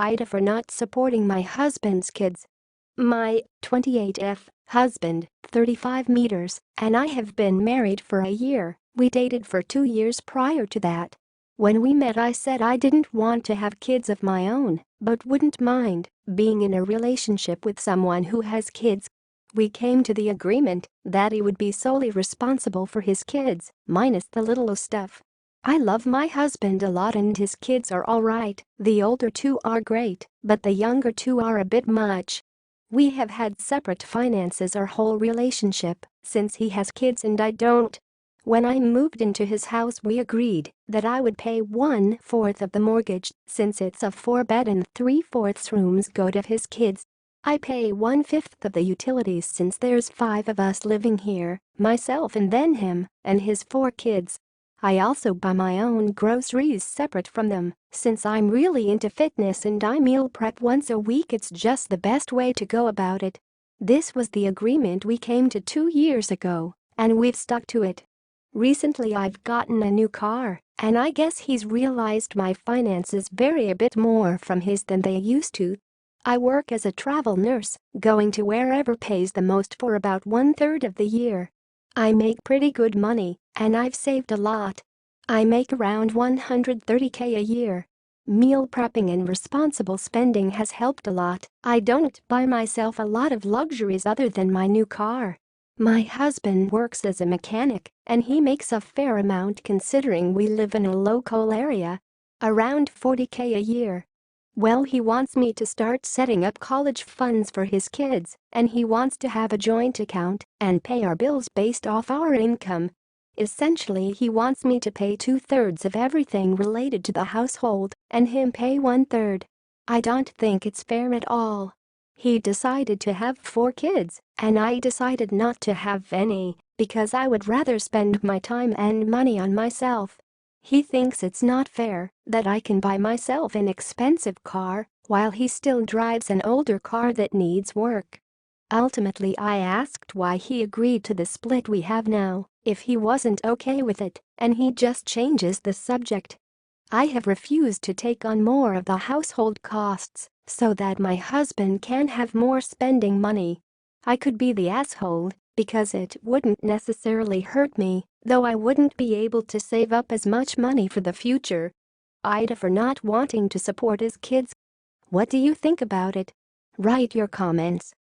Ida for not supporting my husband's kids. My 28F husband, 35 meters, and I have been married for a year. We dated for 2 years prior to that. When we met, I said I didn't want to have kids of my own, but wouldn't mind being in a relationship with someone who has kids. We came to the agreement that he would be solely responsible for his kids, minus the little stuff. I love my husband a lot and his kids are alright. The older two are great, but the younger two are a bit much. We have had separate finances our whole relationship since he has kids and I don't. When I moved into his house, we agreed that I would pay 1/4 of the mortgage since it's a 4-bed and 3/4 rooms go to his kids. I pay 1/5 of the utilities since there's 5 of us living here, myself and then him and his 4 kids. I also buy my own groceries separate from them since I'm really into fitness and I meal prep once a week. It's just the best way to go about it. This was the agreement we came to 2 years ago, and we've stuck to it. Recently I've gotten a new car, and I guess he's realized my finances vary a bit more from his than they used to. I work as a travel nurse, going to wherever pays the most for about 1/3 of the year. I make pretty good money, and I've saved a lot. I make around $130K a year. Meal prepping and responsible spending has helped a lot. I don't buy myself a lot of luxuries other than my new car. My husband works as a mechanic, and he makes a fair amount considering we live in a local area. Around $40K a year. Well, he wants me to start setting up college funds for his kids, and he wants to have a joint account and pay our bills based off our income. Essentially, he wants me to pay 2/3 of everything related to the household and him pay 1/3. I don't think it's fair at all. He decided to have 4 kids, and I decided not to have any because I would rather spend my time and money on myself. He thinks it's not fair that I can buy myself an expensive car while he still drives an older car that needs work. Ultimately, I asked why he agreed to the split we have now if he wasn't okay with it, and he just changes the subject. I have refused to take on more of the household costs so that my husband can have more spending money. I could be the asshole because it wouldn't necessarily hurt me, though I wouldn't be able to save up as much money for the future. Ida for not wanting to support his kids. What do you think about it? Write your comments.